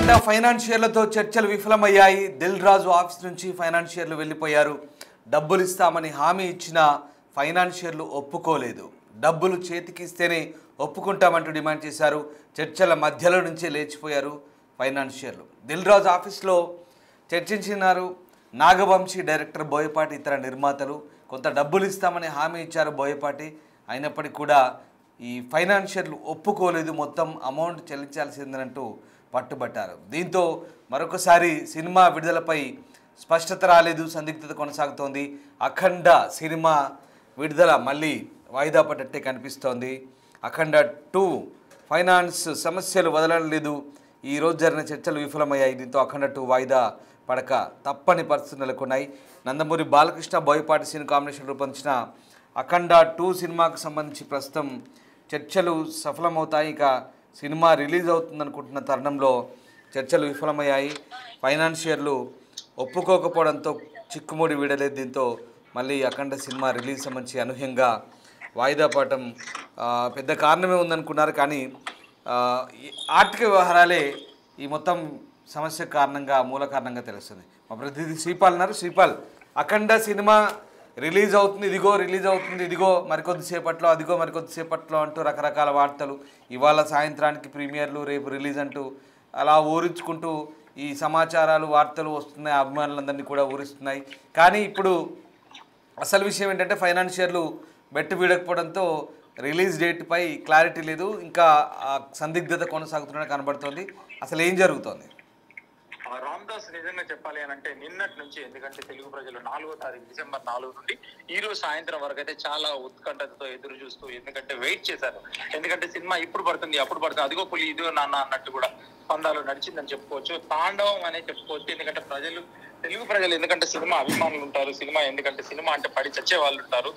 అఖండ ఫైనాన్షియర్లతో చర్చలు విఫలమయ్యాయి. దిల్ రాజు ఆఫీస్ నుంచి ఫైనాన్షియర్లు వెళ్ళిపోయారు. డబ్బులు ఇస్తామని హామీ ఇచ్చిన ఫైనాన్షియర్లు ఒప్పుకోలేదు. డబ్బులు చేతికిస్తేనే ఒప్పుకుంటామంటూ డిమాండ్ చేశారు. చర్చల మధ్యలో నుంచే లేచిపోయారు ఫైనాన్షియర్లు. దిల్ రాజు ఆఫీస్లో చర్చించినారు. నాగవంశీ, డైరెక్టర్ బోయపాటి, ఇతర నిర్మాతలు. కొంత డబ్బులు ఇస్తామని హామీ ఇచ్చారు బోయపాటి. అయినప్పటికీ కూడా ఈ ఫైనాన్షియర్లు ఒప్పుకోలేదు. మొత్తం అమౌంట్ చెల్లించాల్సిందంటూ పట్టుబట్టారు. దీంతో మరొకసారి సినిమా విడుదలపై స్పష్టత రాలేదు. సందిగ్ధత కొనసాగుతోంది. అఖండ సినిమా విడుదల మళ్ళీ వాయిదా పడ్డట్టే కనిపిస్తోంది. అఖండ 2 ఫైనాన్స్ సమస్యలు వదలలేదు. ఈరోజు జరిగిన చర్చలు విఫలమయ్యాయి. దీంతో అఖండ 2 వాయిదా పడక తప్పని పరిస్థితులు నెలకొన్నాయి. నందమూరి బాలకృష్ణ, బోయపాటి సీన్ కాంబినేషన్ రూపొందించిన అఖండ 2 సినిమాకు సంబంధించి ప్రస్తుతం చర్చలు సఫలమవుతాయి. ఇక సినిమా రిలీజ్ అవుతుందనుకుంటున్న తరుణంలో చర్చలు విఫలమయ్యాయి. ఫైనాన్షియర్లు ఒప్పుకోకపోవడంతో చిక్కుముడి వీడలేదు. దీంతో మళ్ళీ అఖండ సినిమా రిలీజ్ సంబంధించి అనూహ్యంగా వాయిదా పడటం పెద్ద కారణమే ఉందనుకున్నారు. కానీ ఆర్థిక వ్యవహారాలే ఈ మొత్తం సమస్య కారణంగా, మూల కారణంగా తెలుస్తుంది. మా ప్రతినిధి శ్రీపాల్ ఉన్నారు. శ్రీపాల్, అఖండ సినిమా రిలీజ్ అవుతుంది, ఇదిగో రిలీజ్ అవుతుంది, ఇదిగో మరికొద్దిసేపట్లో, అదిగో మరికొద్దిసేపట్లో అంటూ రకరకాల వార్తలు. ఇవాళ సాయంత్రానికి ప్రీమియర్లు, రేపు రిలీజ్ అంటూ అలా ఊరించుకుంటూ ఈ సమాచారాలు, వార్తలు వస్తున్నాయి. అభిమానులందరినీ కూడా ఊరిస్తున్నాయి. కానీ ఇప్పుడు అసలు విషయం ఏంటంటే ఫైనాన్షియర్లు బెట్టు వీడకపోవడంతో రిలీజ్ డేట్పై క్లారిటీ లేదు. ఇంకా సందిగ్ధత కొనసాగుతున్నట్టు కనబడుతోంది. అసలు ఏం జరుగుతోంది? రామ్దాస్, నిజంగా చెప్పాలి అని అంటే నిన్నటి నుంచి, ఎందుకంటే తెలుగు ప్రజలు 4వ తారీఖు డిసెంబర్ 4 నుండి ఈ రోజు సాయంత్రం వరకు అయితే చాలా ఉత్కంఠతతో ఎదురు చూస్తూ, ఎందుకంటే వెయిట్ చేశారు. ఎందుకంటే సినిమా ఇప్పుడు పడుతుంది, అప్పుడు పడుతుంది, అదిగో పులి ఇదిగో నాన్న అన్నట్టు కూడా పందాలు నడిచిందని చెప్పుకోవచ్చు. తాండవం అనే చెప్పుకోవచ్చు. ఎందుకంటే తెలుగు ప్రజలు ఎందుకంటే సినిమా అభిమానులు ఉంటారు. ఎందుకంటే సినిమా అంటే పడి చచ్చే వాళ్ళు ఉంటారు.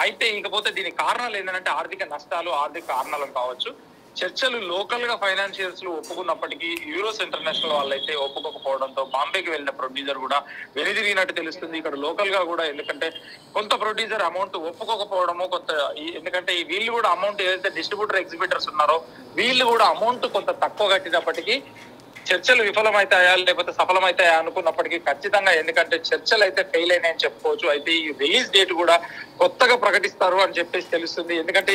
అయితే ఇకపోతే దీనికి కారణాలు ఏంటంటే ఆర్థిక నష్టాలు, ఆర్థిక కారణాలు కావచ్చు. చర్చలు లోకల్ గా ఫైనాన్షియర్స్ ఒప్పుకున్నప్పటికీ యూరోస్ ఇంటర్నేషనల్ వాళ్ళైతే ఒప్పుకోకపోవడంతో బాంబేకి వెళ్ళిన ప్రొడ్యూసర్ కూడా వెనుదిరిగినట్టు తెలుస్తుంది. ఇక్కడ లోకల్ గా కూడా, ఎందుకంటే కొంత ప్రొడ్యూసర్ అమౌంట్ ఒప్పుకోకపోవడము, ఎందుకంటే వీళ్ళు కూడా అమౌంట్ ఏదైతే డిస్ట్రిబ్యూటర్, ఎగ్జిబిటర్స్ ఉన్నారో వీళ్ళు కూడా అమౌంట్ కొంత తక్కువ కట్టినప్పటికీ చర్చలు విఫలమైతాయా లేకపోతే సఫలమైతాయా అనుకున్నప్పటికీ ఖచ్చితంగా, ఎందుకంటే చర్చలు అయితే ఫెయిల్ అయినాయని చెప్పుకోవచ్చు. అయితే ఈ రిలీజ్ డేట్ కూడా కొత్తగా ప్రకటిస్తారు అని చెప్పేసి తెలుస్తుంది. ఎందుకంటే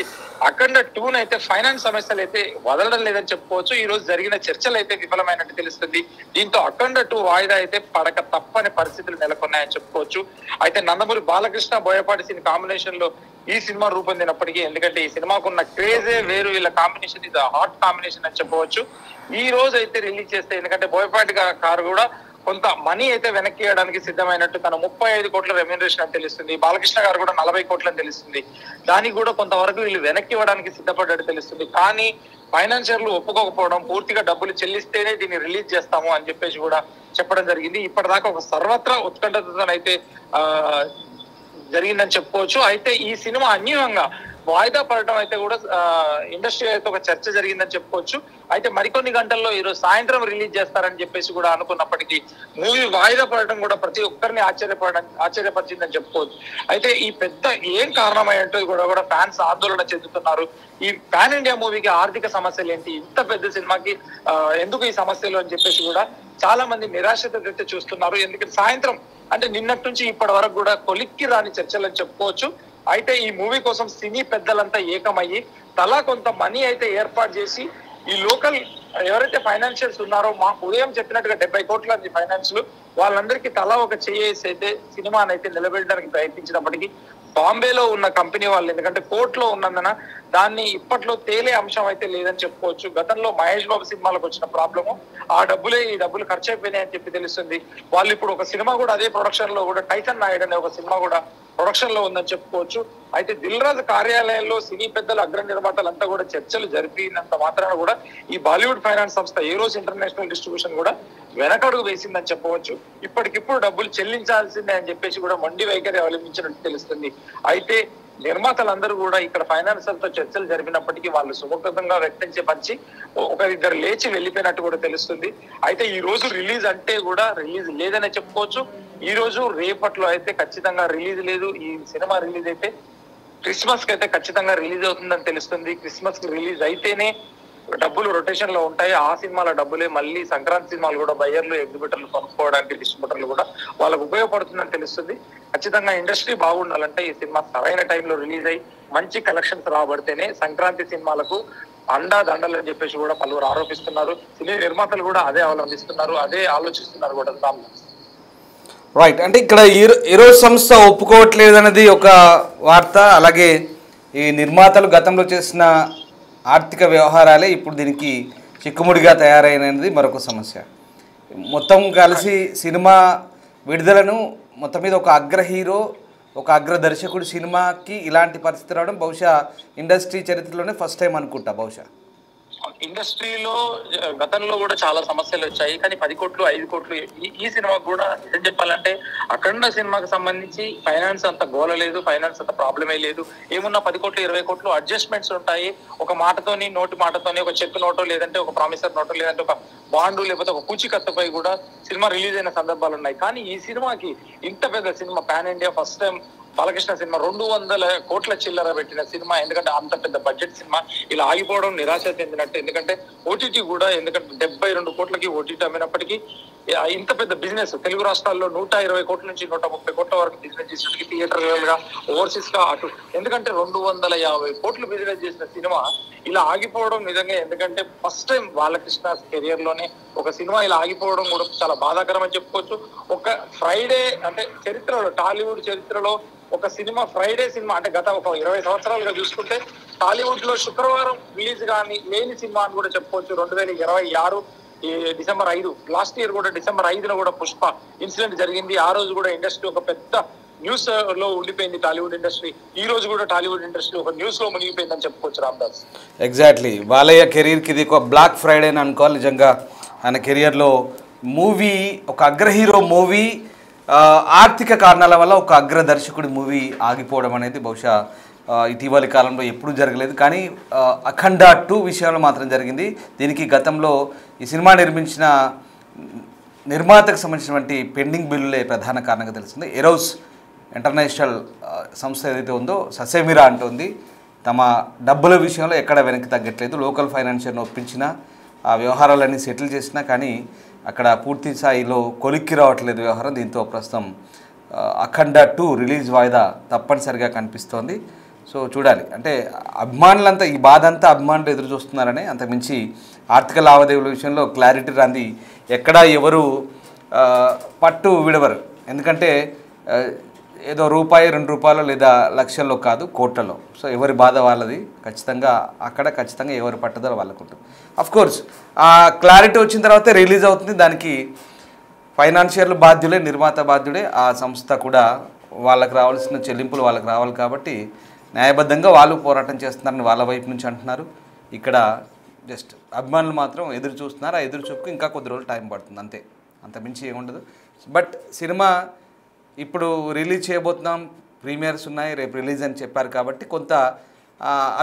అఖండ 2 అయితే ఫైనాన్స్ సమస్యలు అయితే వదలడం లేదని చెప్పుకోవచ్చు. ఈ రోజు జరిగిన చర్చలు అయితే విఫలమైనట్టు తెలుస్తుంది. దీంతో అఖండ 2 వాయిదా అయితే పడక తప్పని పరిస్థితులు నెలకొన్నాయని చెప్పుకోవచ్చు. అయితే నందమూరి బాలకృష్ణ, బోయపాటి సీన్ కాంబినేషన్ లో ఈ సినిమా రూపొందినప్పటికీ, ఎందుకంటే ఈ సినిమాకున్న క్రేజే వేరు, వీళ్ళ కాంబినేషన్ ఇది హాట్ కాంబినేషన్ అని చెప్పవచ్చు. ఈ రోజు అయితే రిలీజ్ చేస్తే, ఎందుకంటే బోయపాటి కారు కూడా కొంత మనీ అయితే వెనక్కి ఇవ్వడానికి సిద్ధమైనట్టు, తన 35 కోట్ల రెమ్యూనరేషన్ అని తెలుస్తుంది. బాలకృష్ణ గారు కూడా 40 కోట్లు అని తెలుస్తుంది. దానికి కూడా కొంతవరకు వీళ్ళు వెనక్కి ఇవ్వడానికి సిద్ధపడ్డట్టు తెలుస్తుంది. కానీ ఫైనాన్షియర్లు ఒప్పుకోకపోవడం, పూర్తిగా డబ్బులు చెల్లిస్తేనే దీన్ని రిలీజ్ చేస్తాము అని చెప్పేసి కూడా చెప్పడం జరిగింది. ఇప్పటిదాకా ఒక సర్వత్రా ఉత్కంఠతోనైతే జరిగిందని చెప్పుకోవచ్చు. అయితే ఈ సినిమా అన్యూనంగా వాయిదా పడటం అయితే కూడా ఇండస్ట్రీ అయితే ఒక చర్చ జరిగిందని చెప్పుకోవచ్చు. అయితే మరికొన్ని గంటల్లో ఈరోజు సాయంత్రం రిలీజ్ చేస్తారని చెప్పేసి కూడా అనుకున్నప్పటికీ మూవీ వాయిదా పడటం కూడా ప్రతి ఒక్కరిని ఆశ్చర్యపరిచిందని చెప్పుకోవచ్చు. అయితే ఈ పెద్ద ఏం కారణమైనట్టు కూడా ఫ్యాన్స్ ఆందోళన చెందుతున్నారు. ఈ పాన్ ఇండియా మూవీకి ఆర్థిక సమస్యలు ఏంటి, ఇంత పెద్ద సినిమాకి ఎందుకు ఈ సమస్యలు అని చెప్పేసి కూడా చాలా మంది నిరాశతో అయితే చూస్తున్నారు. ఎందుకంటే సాయంత్రం అంటే నిన్నటి నుంచి ఇప్పటి వరకు కూడా కొలిక్కి రాని చర్చలు అని చెప్పుకోవచ్చు. అయితే ఈ మూవీ కోసం సినీ పెద్దలంతా ఏకమయ్యి తలా కొంత మనీ అయితే ఏర్పాటు చేసి, ఈ లోకల్ ఎవరైతే ఫైనాన్షియల్స్ ఉన్నారో, మాకు ఉదయం చెప్పినట్టుగా 70 కోట్ల ఫైనాన్షియల్ వాళ్ళందరికీ తలా ఒక చేసి అయితే సినిమాని అయితే నిలబెట్టడానికి ప్రయత్నించినప్పటికీ బాంబేలో ఉన్న కంపెనీ వాళ్ళు, ఎందుకంటే కోర్టులో ఉన్నందున దాన్ని ఇప్పట్లో తేలే అంశం అయితే లేదని చెప్పుకోవచ్చు. గతంలో మహేష్ బాబు సినిమాలకు వచ్చిన ప్రాబ్లము, ఈ డబ్బులు ఖర్చు అయిపోయినాయి అని చెప్పి తెలుస్తుంది. వాళ్ళు ఇప్పుడు ఒక సినిమా కూడా అదే ప్రొడక్షన్ లో కూడా, టైటన్ నాయుడు అనే ఒక సినిమా కూడా ప్రొడక్షన్ లో ఉందని చెప్పుకోవచ్చు. అయితే దిల్ రాజు కార్యాలయంలో సినీ పెద్దలు, అగ్ర నిర్మాతలంతా కూడా చర్చలు జరిపినంత మాత్రాన కూడా ఈ బాలీవుడ్ ఫైనాన్స్ సంస్థ ఏరోస్ ఇంటర్నేషనల్ డిస్ట్రిబ్యూషన్ కూడా వెనకడుగు వేసిందని చెప్పవచ్చు. ఇప్పటికిప్పుడు డబ్బులు చెల్లించాల్సిందే అని చెప్పేసి కూడా మొండి వైఖరి అవలంబించినట్టు తెలుస్తుంది. అయితే నిర్మాతలందరూ కూడా ఇక్కడ ఫైనాన్షియల్ తో చర్చలు జరిపినప్పటికీ వాళ్ళు సుముఖంగా వ్యక్తించి ఒకరిద్దరు లేచి వెళ్ళిపోయినట్టు కూడా తెలుస్తుంది. అయితే ఈ రోజు రిలీజ్ అంటే కూడా రిలీజ్ లేదనే చెప్పుకోవచ్చు. ఈ రోజు రేపట్లో అయితే ఖచ్చితంగా రిలీజ్ లేదు. ఈ సినిమా రిలీజ్ అయితే క్రిస్మస్ కి అయితే ఖచ్చితంగా రిలీజ్ అవుతుందని తెలుస్తుంది. క్రిస్మస్ కి రిలీజ్ అయితేనే డబ్బులు రొటేషన్ లో ఉంటాయి. ఆ సినిమాల డబ్బులే మళ్ళీ సంక్రాంతి సినిమాలు కూడా బయ్యర్లు, ఎగ్జిబిటర్లు కొనుక్కోవడానికి, డిస్ట్రిబ్యూటర్లు కూడా వాళ్ళకు ఉపయోగపడుతుందని తెలుస్తుంది. ఖచ్చితంగా ఇండస్ట్రీ బాగుండాలంటే ఈ సినిమా సరైన టైంలో రిలీజ్ అయ్యి మంచి కలెక్షన్స్ రాబడితేనే సంక్రాంతి సినిమాలకు అండా దండలు అని చెప్పేసి కూడా పలువురు ఆరోపిస్తున్నారు. సినీ నిర్మాతలు కూడా అదే అవలంబిస్తున్నారు, అదే ఆలోచిస్తున్నారు కూడా. రైట్, అంటే ఇక్కడ ఈరోజు సంస్థ ఒప్పుకోవట్లేదు అనేది ఒక వార్త. అలాగే ఈ నిర్మాతలు గతంలో చేసిన ఆర్థిక వ్యవహారాలే ఇప్పుడు దీనికి చిక్కుముడిగా తయారైనది మరొక సమస్య. మొత్తం కలిసి సినిమా విడుదలను మొత్తం మీద ఒక అగ్ర హీరో, ఒక అగ్ర దర్శకుడు సినిమాకి ఇలాంటి పరిస్థితి రావడం బహుశా ఇండస్ట్రీ చరిత్రలోనే ఫస్ట్ టైం అనుకుంటా. బహుశా ఇండస్ట్రీలో గతంలో కూడా చాలా సమస్యలు వచ్చాయి, కానీ 10 కోట్లు 5 కోట్లు ఈ సినిమాకు కూడా ఏం చెప్పాలంటే అఖండ సినిమాకి సంబంధించి ఫైనాన్స్ అంత గోల లేదు, ఫైనాన్స్ అంత ప్రాబ్లమే లేదు. ఏమున్నా 10 కోట్లు 20 కోట్లు అడ్జస్ట్మెంట్స్ ఉంటాయి. ఒక మాటతోని, నోటి మాటతోని, ఒక చెక్ నోటో, లేదంటే ఒక ప్రామిసర్ నోటో, లేదంటే ఒక బాండు, లేకపోతే ఒక పూచికత్తుపై కూడా సినిమా రిలీజ్ అయిన సందర్భాలు ఉన్నాయి. కానీ ఈ సినిమాకి ఇంత పెద్ద cinema pan India first time Balakrishna cinema 200 కోట్ల చిల్లర పెట్టిన సినిమా, ఎందుకంటే అంత పెద్ద బడ్జెట్ సినిమా ఇలా ఆగిపోవడం నిరాశ చెందినట్టు. ఎందుకంటే ఓటీటీ కూడా, ఎందుకంటే 72 కోట్లకి ఓటీటీ అమ్మినప్పటికీ ఇంత పెద్ద బిజినెస్ తెలుగు రాష్ట్రాల్లో 120 కోట్ల నుంచి 130 కోట్ల వరకు బిజినెస్ చేసినప్పటికీ థియేటర్ గా, ఓవర్సీస్ గా అటు, ఎందుకంటే 250 కోట్లు బిజినెస్ చేసిన సినిమా ఇలా ఆగిపోవడం నిజంగా, ఎందుకంటే ఫస్ట్ టైం బాలకృష్ణ కెరియర్ లోనే ఒక సినిమా ఇలా ఆగిపోవడం కూడా చాలా బాధాకరం అని చెప్పుకోవచ్చు. ఒక ఫ్రైడే అంటే చరిత్రలో, టాలీవుడ్ చరిత్రలో ఒక సినిమా ఫ్రైడే సినిమా అంటే గత ఒక 20 సంవత్సరాలుగా చూసుకుంటే టాలీవుడ్ లో శుక్రవారం రిలీజ్ కానీ లేని సినిమా అని కూడా చెప్పుకోవచ్చు. 2026 డిసెంబర్ 5, లాస్ట్ ఇయర్ కూడా డిసెంబర్ 5 కూడా పుష్ప ఇన్సిడెంట్ జరిగింది. ఆ రోజు కూడా ఇండస్ట్రీ ఒక పెద్ద న్యూస్ లో ఉండిపోయింది. టాలీవుడ్ ఇండస్ట్రీ ఈ రోజు కూడా టాలీవుడ్ ఇండస్ట్రీ ఒక న్యూస్ లో మునిగిపోయిందని చెప్పుకోవచ్చు. రామ్దాస్, ఎగ్జాక్ట్లీ బాలయ్య కెరీర్కి ఇది ఒక బ్లాక్ ఫ్రైడే అని అనుకోవాలి. నిజంగా ఆయన కెరియర్లో మూవీ, ఒక అగ్ర హీరో మూవీ ఆర్థిక కారణాల వల్ల ఒక అగ్ర దర్శకుడి మూవీ ఆగిపోవడం అనేది బహుశా ఇటీవలి కాలంలో ఎప్పుడూ జరగలేదు. కానీ అఖండ 2 విషయంలో మాత్రం జరిగింది. దీనికి గతంలో ఈ సినిమా నిర్మించిన నిర్మాతకు సంబంధించినటువంటి పెండింగ్ బిల్లులే ప్రధాన కారణంగా తెలిసింది. ఎరోస్ ఇంటర్నేషనల్ సంస్థ ఏదైతే ఉందో ససేమిరా అంటుంది తమ డబ్బుల విషయంలో ఎక్కడ వెనక్కి తగ్గట్లేదు. లోకల్ ఫైనాన్షియర్ను ఒప్పించినా, ఆ వ్యవహారాలన్నీ సెటిల్ చేసినా కానీ అక్కడ పూర్తి స్థాయిలో కొలిక్కి రావట్లేదు వ్యవహారం. దీంతో ప్రస్తుతం అఖండ 2 రిలీజ్ వాయిదా తప్పనిసరిగా కనిపిస్తోంది. సో చూడాలి, అంటే అభిమానులంతా ఈ బాధ అంతా అభిమానులు ఎదురు చూస్తున్నారని, అంతకుమించి ఆర్థిక లావాదేవీల విషయంలో క్లారిటీ రాంది. ఎక్కడా ఎవరు పట్టు విడవరు. ఎందుకంటే ఏదో రూపాయి 2 రూపాయలు లేదా లక్షల్లో కాదు, కోట్లలో. సో ఎవరి బాధ వాళ్ళది. ఖచ్చితంగా ఎవరి పట్టుదల వాళ్ళకు ఉంటుంది. అఫ్కోర్స్ ఆ క్లారిటీ వచ్చిన తర్వాతే రిలీజ్ అవుతుంది. దానికి ఫైనాన్షియర్లు బాధ్యులే, నిర్మాత బాధ్యుడే, ఆ సంస్థ కూడా వాళ్ళకి రావాల్సిన చెల్లింపులు వాళ్ళకి రావాలి. కాబట్టి న్యాయబద్ధంగా వాళ్ళు పోరాటం చేస్తున్నారని వాళ్ళ వైపు నుంచి అంటున్నారు. ఇక్కడ జస్ట్ అభిమానులు మాత్రం ఎదురు చూస్తున్నారు. ఆ ఎదురు చూపుకు ఇంకా కొద్ది రోజులు టైం పడుతుంది, అంతే, అంతమించి ఏముండదు. బట్ సినిమా ఇప్పుడు రిలీజ్ చేయబోతున్నాం, ప్రీమియర్స్ ఉన్నాయి, రేపు రిలీజ్ అని చెప్పారు కాబట్టి కొంత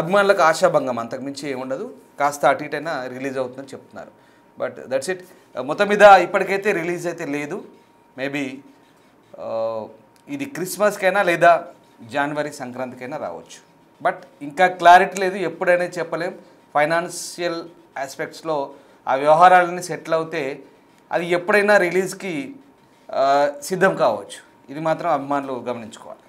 అభిమానులకు ఆశాభంగం, అంతకుమించి ఏముండదు. కాస్త అటు ఇటైనా రిలీజ్ అవుతుందని చెప్తున్నారు. But that's it. మొత్తం మీద ఇప్పటికైతే రిలీజ్ అయితే లేదు. మేబీ ఇది క్రిస్మస్కైనా లేదా జనవరి సంక్రాంతికైనా రావచ్చు. బట్ ఇంకా క్లారిటీ లేదు, ఎప్పుడైనా చెప్పలేం. ఫైనాన్షియల్ ఆస్పెక్ట్స్లో ఆ వ్యవహారాలన్నీ సెటిల్ అవుతే అది ఎప్పుడైనా రిలీజ్కి సిద్ధం కావచ్చు. ఇది మాత్రం అభిమానులు గమనించుకోవాలి.